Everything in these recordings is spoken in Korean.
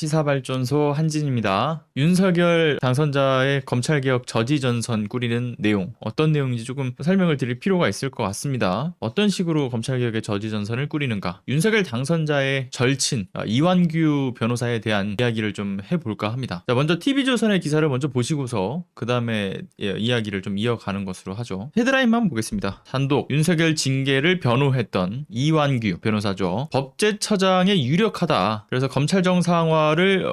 시사발전소 한진입니다. 윤석열 당선자의 검찰개혁 저지전선 꾸리는 내용, 어떤 내용인지 조금 설명을 드릴 필요가 있을 것 같습니다. 어떤 식으로 검찰개혁의 저지전선을 꾸리는가, 윤석열 당선자의 절친 이완규 변호사에 대한 이야기를 좀 해볼까 합니다. 자, 먼저 TV조선의 기사를 먼저 보시고서 그 다음에 이야기를 좀 이어가는 것으로 하죠. 헤드라인만 보겠습니다. 단독 윤석열 징계를 변호했던 이완규 변호사죠. 법제처장에 유력하다. 그래서 검찰 정상화를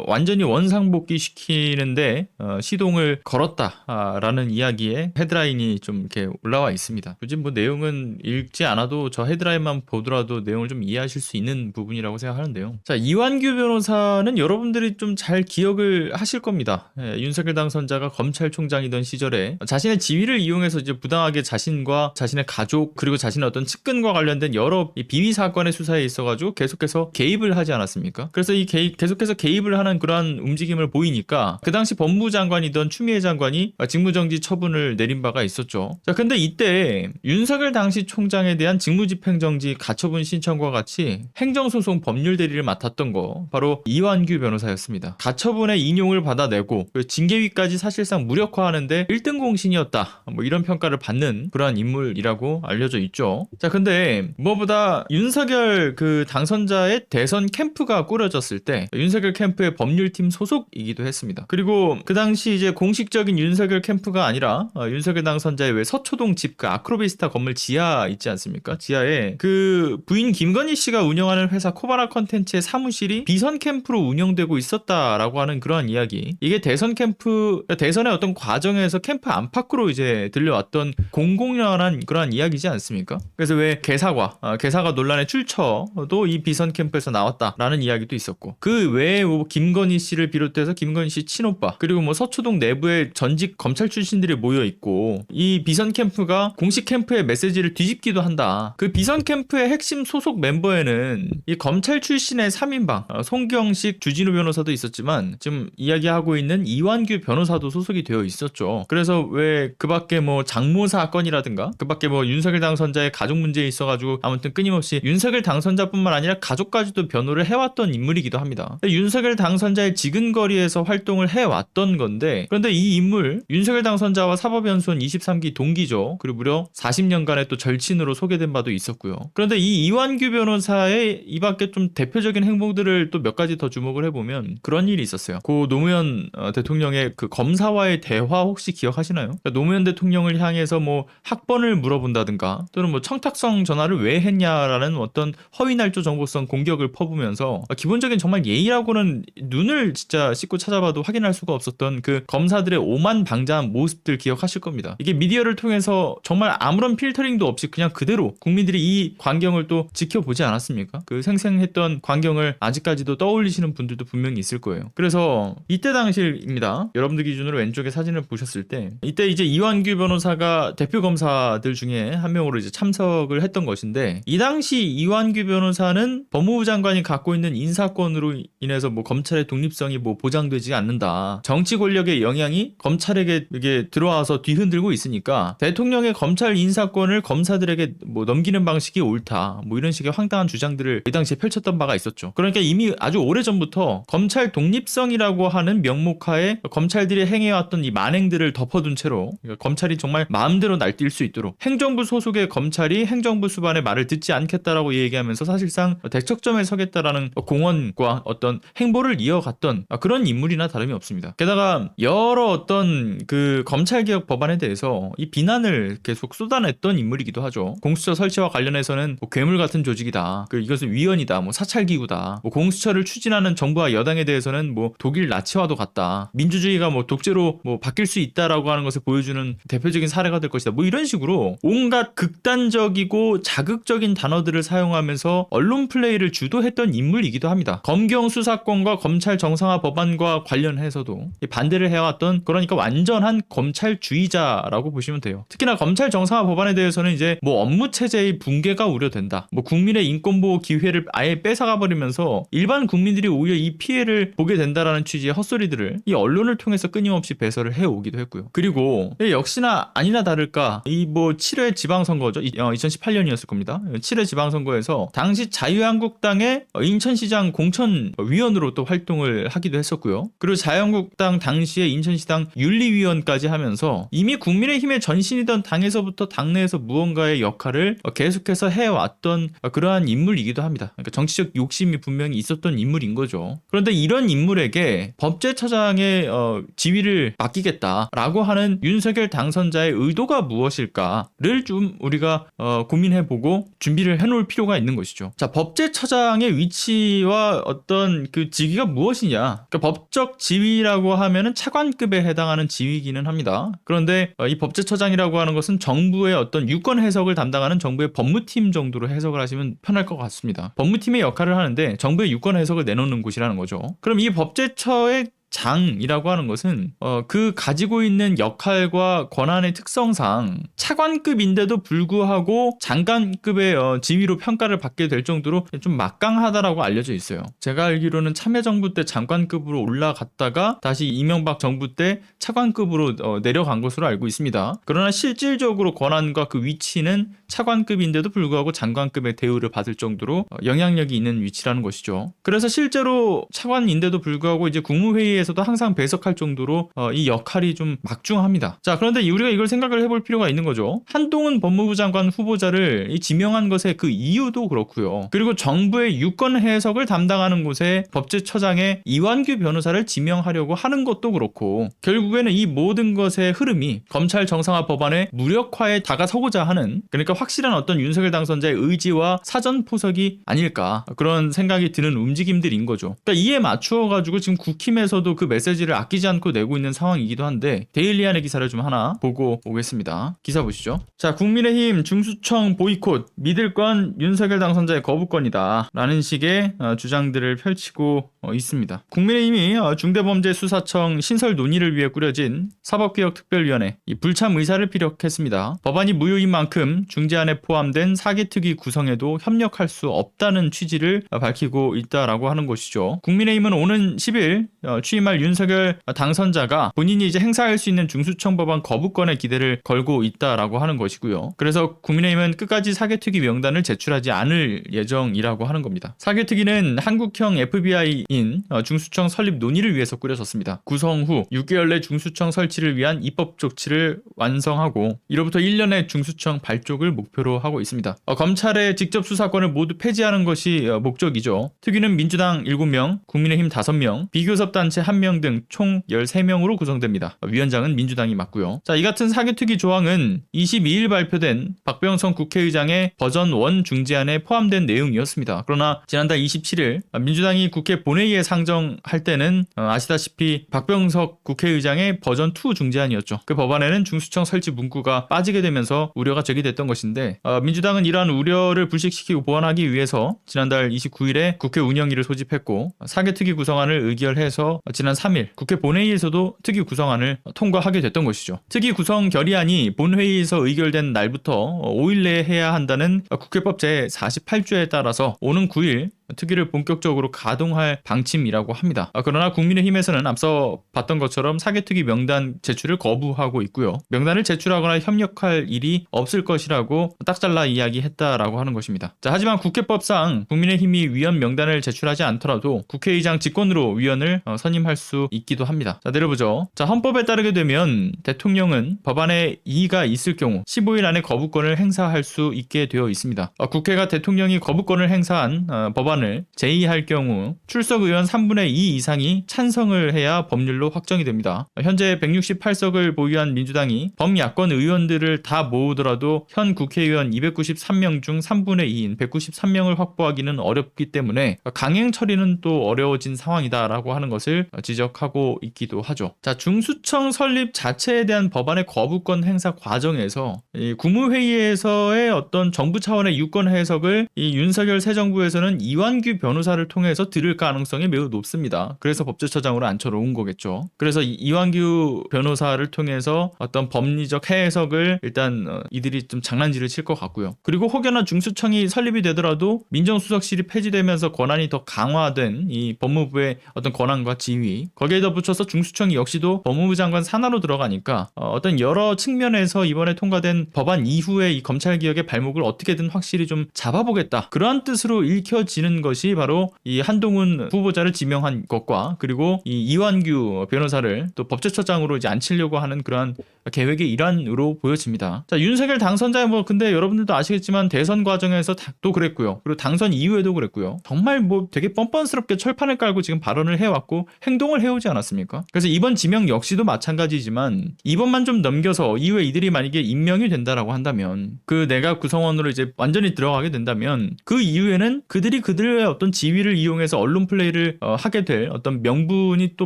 완전히 원상복귀 시키는데 시동을 걸었다라는 이야기에 헤드라인이 좀 이렇게 올라와 있습니다. 굳이 뭐 내용은 읽지 않아도 저 헤드라인만 보더라도 내용을 좀 이해하실 수 있는 부분이라고 생각하는데요. 자, 이완규 변호사는 여러분들이 좀 잘 기억을 하실 겁니다. 윤석열 당선자가 검찰총장이던 시절에 자신의 지위를 이용해서 이제 부당하게 자신과 자신의 가족 그리고 자신의 어떤 측근과 관련된 여러 비위 사건의 수사에 있어가지고 계속해서 개입을 하지 않았습니까? 그래서 계속해서 개입을 하는 그러한 움직임을 보이니까 그 당시 법무장관이던 추미애 장관이 직무정지 처분을 내린 바가 있었죠. 자, 근데 이때 윤석열 당시 총장에 대한 직무집행정지 가처분 신청과 같이 행정소송 법률 대리를 맡았던 거 바로 이완규 변호사였습니다. 가처분의 인용을 받아내고 징계위까지 사실상 무력화하는데 1등 공신이었다. 뭐 이런 평가를 받는 그러한 인물이라고 알려져 있죠. 자, 근데 무엇보다 윤석열 그 당선자의 대선 캠프가 꾸려졌을 때 윤석열 캠프의 법률팀 소속이기도 했습니다. 그리고 그 당시 이제 공식적인 윤석열 캠프가 아니라 윤석열 당선자의 왜 서초동 집 그 아크로비스타 건물 지하 있지 않습니까? 지하에 그 부인 김건희 씨가 운영하는 회사 코바나 컨텐츠의 사무실이 비선 캠프로 운영되고 있었다라고 하는 그러한 이야기. 이게 대선의 어떤 과정에서 캠프 안팎으로 이제 들려왔던 공공연한 그러한 이야기지 않습니까? 그래서 왜 개사가 논란의 출처도 이 비선 캠프에서 나왔다라는 이야기도 있었고, 그 외에 뭐 김건희 씨를 비롯해서 김건희 씨 친오빠 그리고 뭐 서초동 내부에 전직 검찰 출신들이 모여 있고, 이 비선 캠프가 공식 캠프의 메시지를 뒤집기도 한다. 그 비선 캠프의 핵심 소속 멤버에는 이 검찰 출신의 3인방 송경식 주진우 변호사도 있었지만 지금 이야기하고 있는 이완규 변호사도 소속이 되어 있었죠. 그래서 왜 그 밖에 뭐 장모 사건이라든가 그 밖에 뭐 윤석열 당선자의 가족 문제에 있어가지고 아무튼 끊임없이 윤석열 당선자뿐만 아니라 가족까지도 변호를 해왔던 인물이기도 합니다. 윤석열 당선자의 지근거리에서 활동을 해왔던 건데, 그런데 이 인물 윤석열 당선자와 사법연수원 23기 동기죠. 그리고 무려 40년간의 또 절친으로 소개된 바도 있었고요. 그런데 이 이완규 변호사의 이 밖에 좀 대표적인 행동들을 또 몇 가지 더 주목을 해보면 그런 일이 있었어요. 고 노무현 대통령의 그 검사와의 대화 혹시 기억하시나요? 그러니까 노무현 대통령을 향해서 뭐 학번을 물어본다든가 또는 뭐 청탁성 전화를 왜 했냐라는 어떤 허위날조 정보성 공격을 퍼부면서 기본적인 정말 예의라고는 눈을 진짜 씻고 찾아봐도 확인할 수가 없었던 그 검사들의 오만방자한 모습들 기억하실 겁니다. 이게 미디어를 통해서 정말 아무런 필터링도 없이 그냥 그대로 국민들이 이 광경을 또 지켜보지 않았습니까? 그 생생했던 광경을 아직까지도 떠올리시는 분들도 분명히 있을 거예요. 그래서 이때 당시입니다. 여러분들 기준으로 왼쪽에 사진을 보셨을 때 이때 이제 이완규 변호사가 대표 검사들 중에 한 명으로 이제 참석을 했던 것인데, 이 당시 이완규 변호사는 법무부 장관이 갖고 있는 인사권으로 인해서 뭐 검찰의 독립성이 뭐 보장되지 않는다. 정치 권력의 영향이 검찰에게 이게 들어와서 뒤흔들고 있으니까 대통령의 검찰 인사권을 검사들에게 뭐 넘기는 방식이 옳다. 뭐 이런 식의 황당한 주장들을 이 당시에 펼쳤던 바가 있었죠. 그러니까 이미 아주 오래전부터 검찰 독립성이라고 하는 명목하에 검찰들이 행해왔던 이 만행들을 덮어둔 채로, 그러니까 검찰이 정말 마음대로 날뛸 수 있도록 행정부 소속의 검찰이 행정부 수반의 말을 듣지 않겠다라고 얘기하면서 사실상 대척점에 서겠다라는 공언과 어떤 행보를 이어갔던 그런 인물이나 다름이 없습니다. 게다가 여러 어떤 그 검찰개혁 법안에 대해서 이 비난을 계속 쏟아냈던 인물이기도 하죠. 공수처 설치와 관련해서는 뭐 괴물 같은 조직이다. 이것은 위헌이다. 뭐 사찰기구다. 뭐 공수처를 추진하는 정부와 여당에 대해서는 뭐 독일 나치와도 같다. 민주주의가 뭐 독재로 뭐 바뀔 수 있다라고 하는 것을 보여주는 대표적인 사례가 될 것이다. 뭐 이런 식으로 온갖 극단적이고 자극적인 단어들을 사용하면서 언론 플레이를 주도했던 인물이기도 합니다. 검경 수사권과 검찰 정상화 법안과 관련해서도 반대를 해왔던, 그러니까 완전한 검찰주의자라고 보시면 돼요. 특히나 검찰 정상화 법안에 대해서는 이제 뭐 업무 체제의 붕괴가 우려된다. 뭐 국민의 인권보호 기회를 아예 뺏어가 버리면서 일반 국민들이 오히려 이 피해를 보게 된다라는 취지의 헛소리들을 이 언론을 통해서 끊임없이 배설을 해오기도 했고요. 그리고 역시나 아니나 다를까 이 뭐 7회 지방선거죠. 2018년이었을 겁니다. 7회 지방선거에서 당시 자유한국당의 인천시장 공천위원으로 의원으로 또 활동을 하기도 했었고요. 그리고 자유한국당 당시에 인천시당 윤리위원까지 하면서 이미 국민의힘의 전신이던 당에서부터 당내에서 무언가의 역할을 계속해서 해왔던 그러한 인물이기도 합니다. 그러니까 정치적 욕심이 분명히 있었던 인물인 거죠. 그런데 이런 인물에게 법제처장의 지위를 맡기겠다라고 하는 윤석열 당선자의 의도가 무엇일까를 좀 우리가 고민해보고 준비를 해놓을 필요가 있는 것이죠. 자, 법제처장의 위치와 어떤 그 직위가 무엇이냐? 그러니까 법적 지위라고 하면은 차관급에 해당하는 지위이기는 합니다. 그런데 이 법제처장이라고 하는 것은 정부의 어떤 유권 해석을 담당하는 정부의 법무팀 정도로 해석을 하시면 편할 것 같습니다. 법무팀의 역할을 하는데 정부의 유권 해석을 내놓는 곳이라는 거죠. 그럼 이 법제처의 장이라고 하는 것은 그 가지고 있는 역할과 권한의 특성상 차관급인데도 불구하고 장관급의 지위로 평가를 받게 될 정도로 좀 막강하다라고 알려져 있어요. 제가 알기로는 참여정부 때 장관급으로 올라갔다가 다시 이명박 정부 때 차관급으로 내려간 것으로 알고 있습니다. 그러나 실질적으로 권한과 그 위치는 차관급인데도 불구하고 장관급의 대우를 받을 정도로 영향력이 있는 위치라는 것이죠. 그래서 실제로 차관인데도 불구하고 이제 국무회의에 에서도 항상 배석할 정도로 이 역할이 좀 막중합니다. 자, 그런데 우리가 이걸 생각을 해볼 필요가 있는 거죠. 한동훈 법무부 장관 후보자를 지명한 것의 그 이유도 그렇고요. 그리고 정부의 유권 해석을 담당하는 곳에 법제처장의 이완규 변호사를 지명하려고 하는 것도 그렇고 결국에는 이 모든 것의 흐름이 검찰 정상화 법안의 무력화에 다가서고자 하는, 그러니까 확실한 어떤 윤석열 당선자의 의지와 사전 포석이 아닐까, 그런 생각이 드는 움직임들인 거죠. 그러니까 이에 맞추어 가지고 지금 국힘에서도 그 메시지를 아끼지 않고 내고 있는 상황이기도 한데 데일리안의 기사를 좀 하나 보고 오겠습니다. 기사 보시죠. 자, 국민의힘 중수청 보이콧, 믿을 건 윤석열 당선자의 거부권이다 라는 식의 주장들을 펼치고 있습니다. 국민의힘이 중대범죄수사청 신설 논의를 위해 꾸려진 사법개혁특별위원회 불참 의사를 피력했습니다. 법안이 무효인 만큼 중재안에 포함된 사개특위 구성에도 협력할 수 없다는 취지를 밝히고 있다라고 하는 것이죠. 국민의힘은 오는 10일 취임할 윤석열 당선자가 본인이 이제 행사할 수 있는 중수청 법안 거부권에 기대를 걸고 있다라고 하는 것이고요. 그래서 국민의힘은 끝까지 사개특위 명단을 제출하지 않을 예정이라고 하는 겁니다. 사개특위는 한국형 FBI인 중수청 설립 논의를 위해서 꾸려졌습니다. 구성 후 6개월 내 중수청 설치를 위한 입법 조치를 완성하고 이로부터 1년의 중수청 발족을 목표로 하고 있습니다. 검찰의 직접 수사권을 모두 폐지하는 것이 목적이죠. 특위는 민주당 7명, 국민의힘 5명, 비교섭단체 1명 등 총 13명으로 구성됩니다. 위원장은 민주당이 맡고요. 자, 이 같은 사개특위 조항은 22일 발표된 박병석 국회의장의 버전 1 중재안에 포함된 내용이었습니다. 그러나 지난달 27일 민주당이 국회 본회의에 상정할 때는 아시다시피 박병석 국회의장의 버전 2 중재안이었죠. 그 법안에는 중수청 설치 문구가 빠지게 되면서 우려가 제기됐던 것인데 민주당은 이러한 우려를 불식시키고 보완하기 위해서 지난달 29일에 국회 운영위를 소집했고 사개특위 구성안을 의결해서 지난 3일 국회 본회의에서도 특위 구성안을 통과하게 됐던 것이죠. 특위 구성 결의안이 본회의에서 의결된 날부터 5일 내에 해야 한다는 국회법 제48조에 따라서 오는 9일 특위를 본격적으로 가동할 방침이라고 합니다. 그러나 국민의힘에서는 앞서 봤던 것처럼 사개특위 명단 제출을 거부하고 있고요. 명단을 제출하거나 협력할 일이 없을 것이라고 딱 잘라 이야기했다라고 하는 것입니다. 자, 하지만 국회법상 국민의힘이 위원 명단을 제출하지 않더라도 국회의장 직권으로 위원을 선임할 수 있기도 합니다. 자, 내려보죠. 자, 헌법에 따르게 되면 대통령은 법안에 이의가 있을 경우 15일 안에 거부권을 행사할 수 있게 되어 있습니다. 국회가 대통령이 거부권을 행사한 법안을 제의할 경우 출석 의원 3분의 2 이상이 찬성을 해야 법률로 확정이 됩니다. 현재 168석을 보유한 민주당이 범야권 의원들을 다 모으더라도 현 국회의원 293명 중 3분의 2인 193명을 확보하기는 어렵기 때문에 강행 처리는 또 어려워진 상황이다라고 하는 것을 지적하고 있기도 하죠. 자, 중수청 설립 자체에 대한 법안의 거부권 행사 과정에서 이 국무회의에서의 어떤 정부 차원의 유권 해석을 이 윤석열 새 정부에서는 이완규 변호사를 통해서 들을 가능성이 매우 높습니다. 그래서 법제처장으로 앉혀놓은 거겠죠. 그래서 이완규 변호사를 통해서 어떤 법리적 해석을 일단 이들이 좀 장난질을 칠 것 같고요. 그리고 혹여나 중수청이 설립이 되더라도 민정수석실이 폐지되면서 권한이 더 강화된 이 법무부의 어떤 권한과 지위, 거기에 덧붙여서 중수청이 역시도 법무부 장관 산하로 들어가니까 어떤 여러 측면에서 이번에 통과된 법안 이후에 이 검찰개혁의 발목을 어떻게든 확실히 좀 잡아보겠다, 그러한 뜻으로 읽혀지는 보는 것이 바로 이 한동훈 후보자를 지명한 것과 그리고 이 이완규 변호사를 또 법제처장으로 이제 앉히려고 하는 그러한 계획의 일환으로 보여집니다. 자, 윤석열 당선자 근데 여러분들도 아시겠지만 대선 과정에서 또 그랬고요. 그리고 당선 이후에도 그랬고요. 정말 되게 뻔뻔스럽게 철판을 깔고 지금 발언을 해왔고 행동을 해오지 않았습니까? 그래서 이번 지명 역시도 마찬가지지만 이번만 좀 넘겨서 이후에 이들이 만약에 임명이 된다라고 한다면 그 내각 구성원으로 이제 완전히 들어가게 된다면 그 이후에는 그들의 어떤 지위를 이용해서 언론 플레이를 하게 될 어떤 명분이 또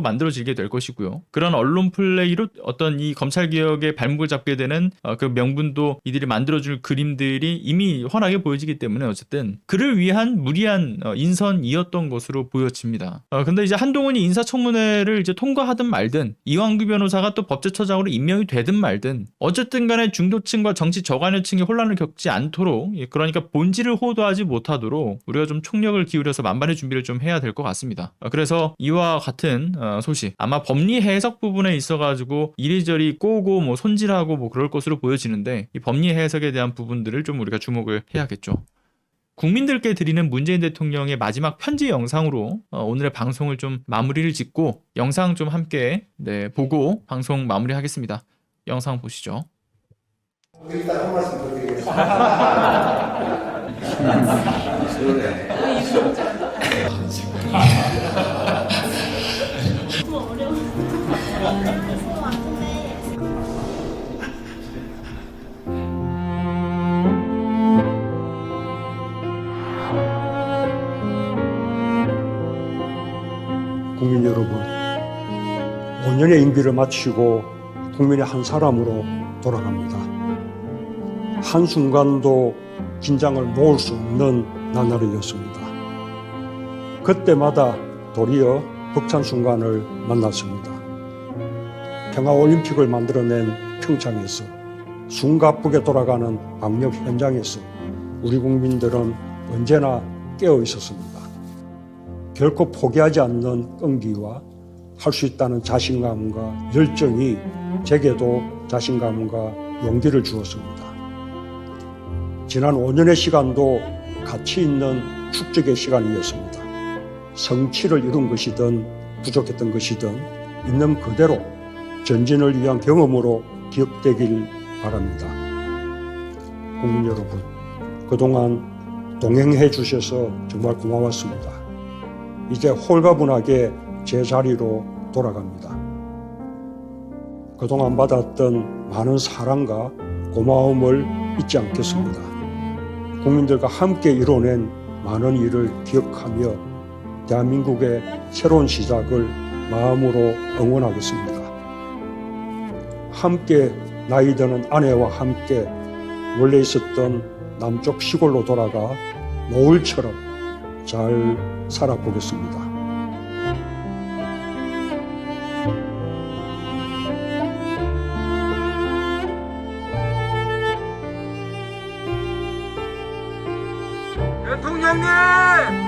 만들어지게 될 것이고요. 그런 언론 플레이로 어떤 이 검찰개혁의 발목을 잡게 되는 그 명분도 이들이 만들어줄 그림들이 이미 환하게 보여지기 때문에 어쨌든 그를 위한 무리한 인선이었던 것으로 보여집니다. 근데 이제 한동훈이 인사청문회를 이제 통과하든 말든 이완규 변호사가 또 법제처장으로 임명이 되든 말든 어쨌든 간에 중도층과 정치 저관여층이 혼란을 겪지 않도록 그러니까 본질을 호도하지 못하도록 우리가 좀 총력을 기울여서 만반의 준비를 좀 해야 될 것 같습니다. 그래서 이와 같은 소식 아마 법리 해석 부분에 있어가지고 이리저리 꼬고 손질하고 그럴 것으로 보여지는데 이 법리 해석에 대한 부분들을 좀 우리가 주목을 해야겠죠. 국민들께 드리는 문재인 대통령의 마지막 편지 영상으로 오늘의 방송을 좀 마무리를 짓고 영상 좀 함께 보고 방송 마무리하겠습니다. 영상 보시죠. 일단 한 말씀 드리겠습니다. 국민 여러분, 5년의 임기를 마치고 국민의 한 사람으로 돌아갑니다. 한순간도 긴장을 놓을 수 없는 나날이었습니다. 그때마다 도리어 벅찬 순간을 만났습니다. 평화올림픽을 만들어낸 평창에서 숨가쁘게 돌아가는 방역 현장에서 우리 국민들은 언제나 깨어 있었습니다. 결코 포기하지 않는 끈기와 할 수 있다는 자신감과 열정이 제게도 자신감과 용기를 주었습니다. 지난 5년의 시간도 가치 있는 축적의 시간이었습니다. 성취를 이룬 것이든 부족했던 것이든 있는 그대로 전진을 위한 경험으로 기억되길 바랍니다. 국민 여러분, 그동안 동행해 주셔서 정말 고마웠습니다. 이제 홀가분하게 제 자리로 돌아갑니다. 그동안 받았던 많은 사랑과 고마움을 잊지 않겠습니다. 국민들과 함께 이뤄낸 많은 일을 기억하며 대한민국의 새로운 시작을 마음으로 응원하겠습니다. 함께 나이 드는 아내와 함께 원래 있었던 남쪽 시골로 돌아가 노을처럼 잘 살아보겠습니다. 대통령님!